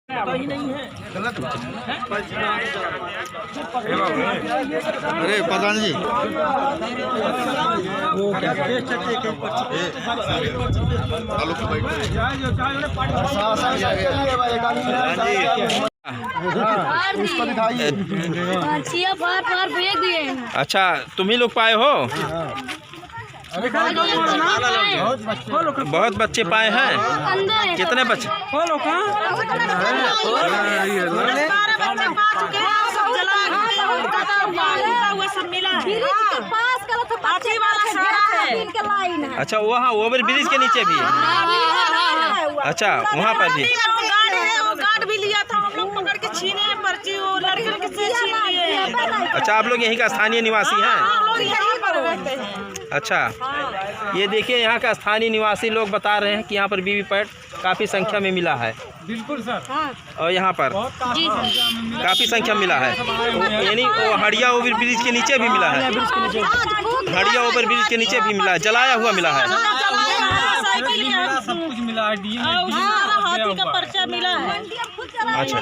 ही नहीं है गलत अरे प्रधान जी वो क्या उसको दिखाइए। फेंक दिए। अच्छा तुम ही लोग पाए हो? बहुत बच्चे पाए हैं। कितने बच्चे? अच्छा वहाँ ओवर ब्रिज के नीचे भी? अच्छा वहाँ पर भी गार्ड भी लिया था, हम लोग पकड़ के छीने हैं पर्ची, वो लड़के के से छीन लिए। अच्छा आप लोग यहीं का स्थानीय निवासी हैं? हम लोग यहीं पर रहते हैं। अच्छा ये देखिए यहाँ का स्थानीय निवासी लोग बता रहे हैं कि यहाँ पर वीवीपैट काफ़ी संख्या में मिला है। बिल्कुल सर। और यहाँ पर काफ़ी संख्या मिला है, यानी वो हड़िया ओवर ब्रिज के नीचे भी मिला है। हड़िया ओवर ब्रिज के नीचे भी मिला है, जलाया हुआ मिला है। सब कुछ मिला है, हाथी का पर्चा मिला है। अच्छा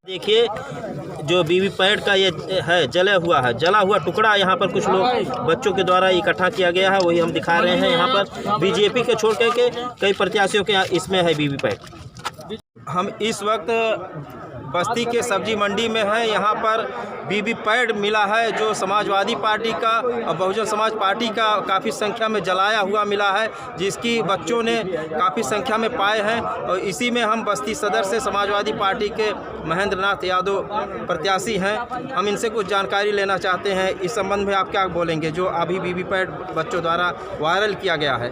देखिए जो वीवीपैट का ये है जला हुआ टुकड़ा यहाँ पर कुछ लोग बच्चों के द्वारा इकट्ठा किया गया है, वही हम दिखा रहे हैं। यहाँ पर बीजेपी के छोड़ के कई प्रत्याशियों के इसमें है वीवीपैट। हम इस वक्त बस्ती के सब्जी मंडी में है। यहाँ पर वीवीपैट मिला है जो समाजवादी पार्टी का और बहुजन समाज पार्टी का काफ़ी संख्या में जलाया हुआ मिला है, जिसकी बच्चों ने काफ़ी संख्या में पाए हैं। और इसी में हम बस्ती सदर से समाजवादी पार्टी के महेंद्र नाथ यादव प्रत्याशी हैं, हम इनसे कुछ जानकारी लेना चाहते हैं। इस संबंध में आप क्या बोलेंगे जो अभी वीवीपैट बच्चों द्वारा वायरल किया गया है?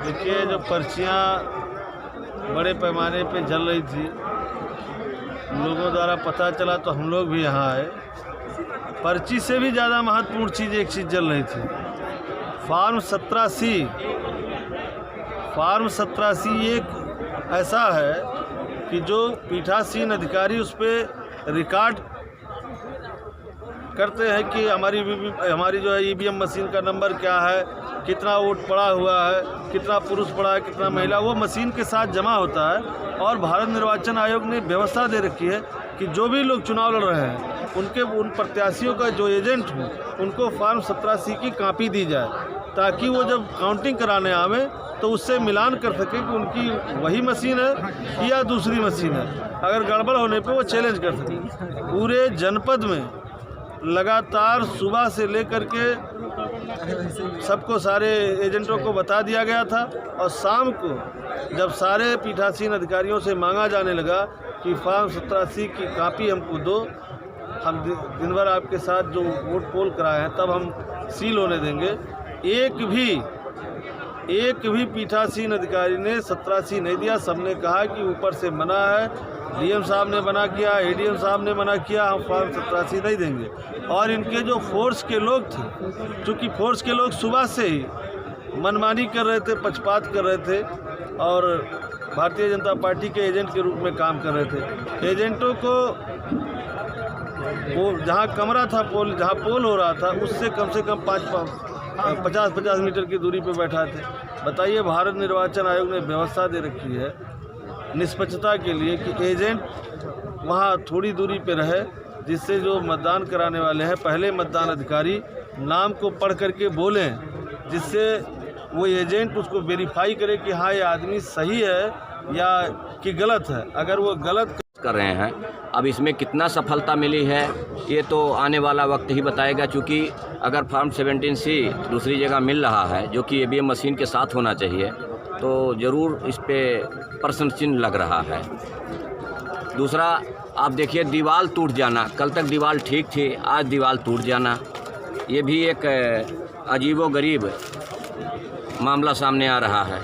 देखिए जो पर्चियाँ बड़े पैमाने पे जल रही थी, लोगों द्वारा पता चला तो हम लोग भी यहाँ आए। पर्ची से भी ज़्यादा महत्वपूर्ण चीज़ एक चीज़ जल रही थी, फार्म 17C। फार्म 17C एक ऐसा है कि जो पीठासीन अधिकारी उस पर रिकॉर्ड करते हैं कि हमारी जो है ईवीएम मशीन का नंबर क्या है, कितना वोट पड़ा हुआ है, कितना पुरुष पड़ा है, कितना महिला, वो मशीन के साथ जमा होता है। और भारत निर्वाचन आयोग ने व्यवस्था दे रखी है कि जो भी लोग चुनाव लड़ रहे हैं उन प्रत्याशियों का जो एजेंट हो उनको फार्म 17C की कॉपी दी जाए, ताकि वो जब काउंटिंग कराने आवे तो उससे मिलान कर सके कि उनकी वही मशीन है या दूसरी मशीन है। अगर गड़बड़ होने पे वो चैलेंज कर सके। पूरे जनपद में लगातार सुबह से लेकर के सबको, सारे एजेंटों को बता दिया गया था, और शाम को जब सारे पीठासीन अधिकारियों से मांगा जाने लगा कि फार्म 17C की कॉपी हमको दो, हम दिन भर आपके साथ जो वोट पोल कराए हैं तब हम सील होने देंगे। एक भी पीठासीन अधिकारी ने 17C नहीं दिया। सबने कहा कि ऊपर से मना है, डीएम साहब ने मना किया, एडीएम साहब ने मना किया, हम फार्म 17C नहीं देंगे। और इनके जो फोर्स के लोग थे, चूँकि फोर्स के लोग सुबह से ही मनमानी कर रहे थे, पक्षपात कर रहे थे और भारतीय जनता पार्टी के एजेंट के रूप में काम कर रहे थे। एजेंटों को वो जहाँ कमरा था, जहाँ पोल हो रहा था, उससे कम से कम 50 मीटर की दूरी पर बैठा थे। बताइए, भारत निर्वाचन आयोग ने व्यवस्था दे रखी है निष्पक्षता के लिए कि एजेंट वहाँ थोड़ी दूरी पे रहे, जिससे जो मतदान कराने वाले हैं पहले मतदान अधिकारी नाम को पढ़ करके बोलें, जिससे वो एजेंट उसको वेरीफाई करे कि हाँ ये आदमी सही है या कि गलत है। अगर वो गलत कर रहे हैं, अब इसमें कितना सफलता मिली है ये तो आने वाला वक्त ही बताएगा। क्योंकि अगर फार्म 17C दूसरी जगह मिल रहा है जो कि ईवीएम मशीन के साथ होना चाहिए, तो ज़रूर इस पे प्रश्न चिन्ह लग रहा है। दूसरा, आप देखिए दीवार टूट जाना, कल तक दीवार ठीक थी, आज दीवार टूट जाना, ये भी एक अजीबोगरीब मामला सामने आ रहा है।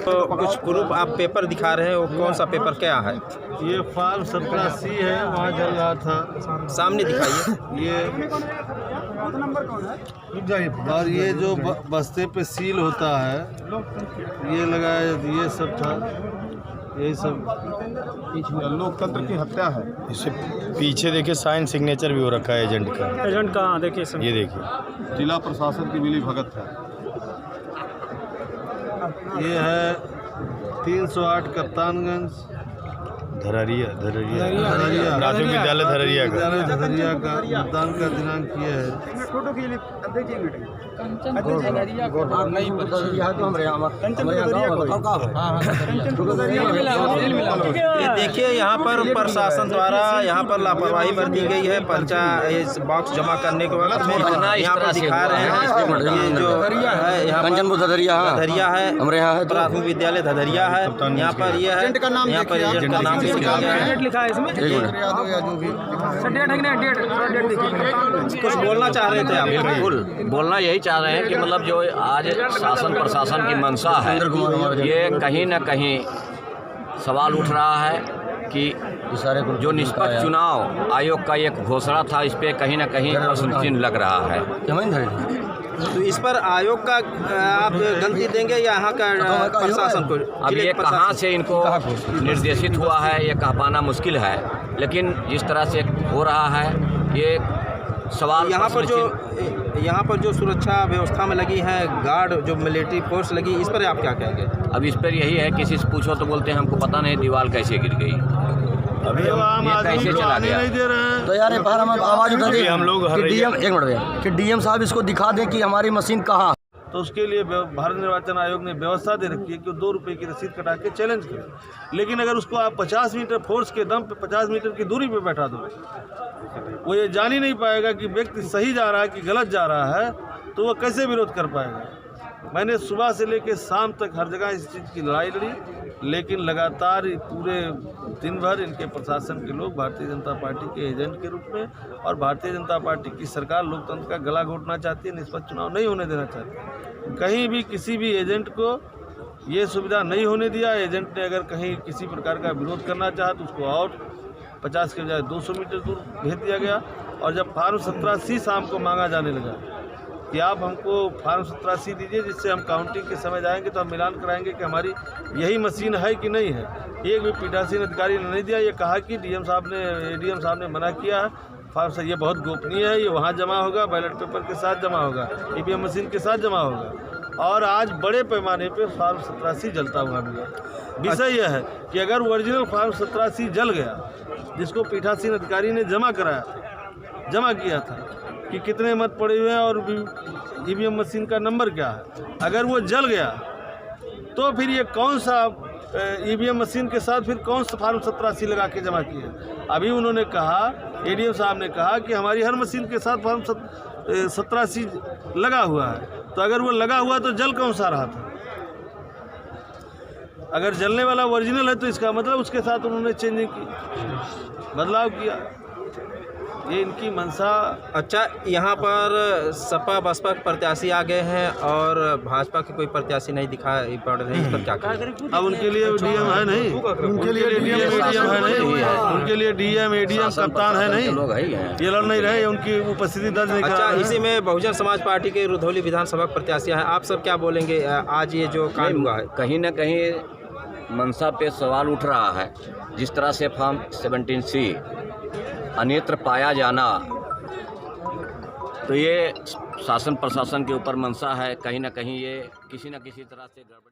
तो कुछ प्रूफ आप पेपर दिखा रहे हैं, वो कौन सा पेपर क्या है? ये फार्म 17C है, वहाँ जल रहा था, सामने दिखाइए। और ये जो बस्ते पे सील होता है ये लगाया, ये सब था, यही सब लोकतंत्र की हत्या है। इससे पीछे देखिए साइन सिग्नेचर भी हो रखा है एजेंट का। एजेंट का देखिए, ये देखिए जिला प्रशासन की मिली भगत है। ये है 308 कप्तानगंज धररिया धररिया प्राथमिक विद्यालय धररिया का धररिया का मतदान का दिनांक ये है। ये देखिए यहाँ पर प्रशासन द्वारा यहाँ पर लापरवाही बरती गई है। पर्चा इस बॉक्स जमा करने के वक्त में यहाँ पर दिखा रहे हैं ये जो है यहाँ पर धधरिया है, हमारे यहाँ है प्राथमिक विद्यालय धधरिया है। यहाँ पर ये है, यहाँ पर एजेंट का नाम भी लिखा गया है। लिखा है इसमें डेट है कि नहीं, डेट कुछ बोलना चाह रहे थे आप? बिल्कुल बोलना यही चाह रहे हैं कि मतलब जो आज शासन प्रशासन की मंशा है, ये कहीं न कहीं सवाल उठ रहा है कि जो निष्पक्ष चुनाव आयोग का एक घोषणा था, इस पे कहीं न कहीं प्रश्न चिन्ह लग रहा है। तो इस पर आयोग का आप गलती देंगे या यहाँ का प्रशासन को? अब ये कहाँ से इनको निर्देशित हुआ है ये कह पाना मुश्किल है, लेकिन जिस तरह से हो रहा है ये सवाल। यहाँ पर जो सुरक्षा व्यवस्था में लगी है गार्ड, जो मिलिट्री फोर्स लगी, इस पर आप क्या कहेंगे? अब इस पर यही है, किसी से पूछो तो बोलते हैं हमको पता नहीं दीवार कैसे गिर गई, अभी आम आदमी कैसे को चला आने गया। नहीं दे रहे हैं। तो यार बाहर हम आवाज़ उठा दें हम लोग कि डीएम, एक मिनट भैया, कि डीएम साहब इसको दिखा दें कि हमारी मशीन कहाँ है। तो उसके लिए भारत निर्वाचन आयोग ने व्यवस्था दे रखी है कि वो 2 रुपये की रसीद कटा के चैलेंज करें। लेकिन अगर उसको आप 50 मीटर फोर्स के दम पे 50 मीटर की दूरी पे बैठा दो, वो ये जान ही नहीं पाएगा कि व्यक्ति सही जा रहा है कि गलत जा रहा है, तो वो कैसे विरोध कर पाएगा। मैंने सुबह से लेकर शाम तक हर जगह इस चीज़ की लड़ाई लड़ी, लेकिन लगातार पूरे दिन भर इनके प्रशासन के लोग भारतीय जनता पार्टी के एजेंट के रूप में और भारतीय जनता पार्टी की सरकार लोकतंत्र का गला घोटना चाहती है, निष्पक्ष चुनाव नहीं होने देना चाहती। कहीं भी किसी भी एजेंट को ये सुविधा नहीं होने दिया। एजेंट ने अगर कहीं किसी प्रकार का विरोध करना चाहा तो उसको और 50 के बजाय 200 मीटर दूर भेज दिया गया। और जब फार्म 17C शाम को मांगा जाने लगा कि आप हमको फार्म 17C दीजिए जिससे हम काउंटिंग के समय जाएंगे तो हम मिलान कराएंगे कि हमारी यही मशीन है कि नहीं है, एक भी पीठासीन अधिकारी ने नहीं दिया। ये कहा कि एडीएम साहब ने मना किया है, फार्म से ये बहुत गोपनीय है, ये वहाँ जमा होगा, बैलेट पेपर के साथ जमा होगा, ईवीएम मशीन के साथ जमा होगा। और आज बड़े पैमाने पे फार्म 17C जलता हुआ मिला। विषय यह है कि अगर ओरिजिनल फार्म 17C जल गया, जिसको पीठासीन अधिकारी ने जमा किया था कि कितने मत पड़े हुए हैं और ईवीएम मशीन का नंबर क्या है, अगर वो जल गया तो फिर ये कौन सा ईवीएम मशीन के साथ फिर कौन सा फार्म 17C लगा के जमा किया। अभी उन्होंने कहा, एडीएम साहब ने कहा कि हमारी हर मशीन के साथ फार्म 17C लगा हुआ है। तो अगर वो लगा हुआ तो जल कौन सा रहा था? अगर जलने वाला ओरिजिनल है तो इसका मतलब उसके साथ उन्होंने चेंजिंग की, बदलाव किया। ये इनकी मंशा। अच्छा, यहाँ पर सपा बसपा के प्रत्याशी आ गए हैं और भाजपा के कोई प्रत्याशी नहीं दिखाई पड़ रहे हैं, इस पर क्या कहें? अब उनके लिए डीएम है नहीं, उनके लिए डीएम एडीएम है नहीं, उनके लिए डीएम एडीएम कप्तान है नहीं, ये लड़ नहीं रहे, उनकी उपस्थिति दर्ज नहीं करा। अच्छा, इसी में बहुजन समाज पार्टी के रुधौली विधानसभा प्रत्याशी हैं, आप सब क्या बोलेंगे? आज ये जो कांड हुआ है, कहीं न कहीं मंशा पे सवाल उठ रहा है। जिस तरह से फार्म 17C अन्यत्र पाया जाना, तो ये शासन प्रशासन के ऊपर मंशा है, कहीं ना कहीं ये किसी न किसी तरह से गड़बड़ी।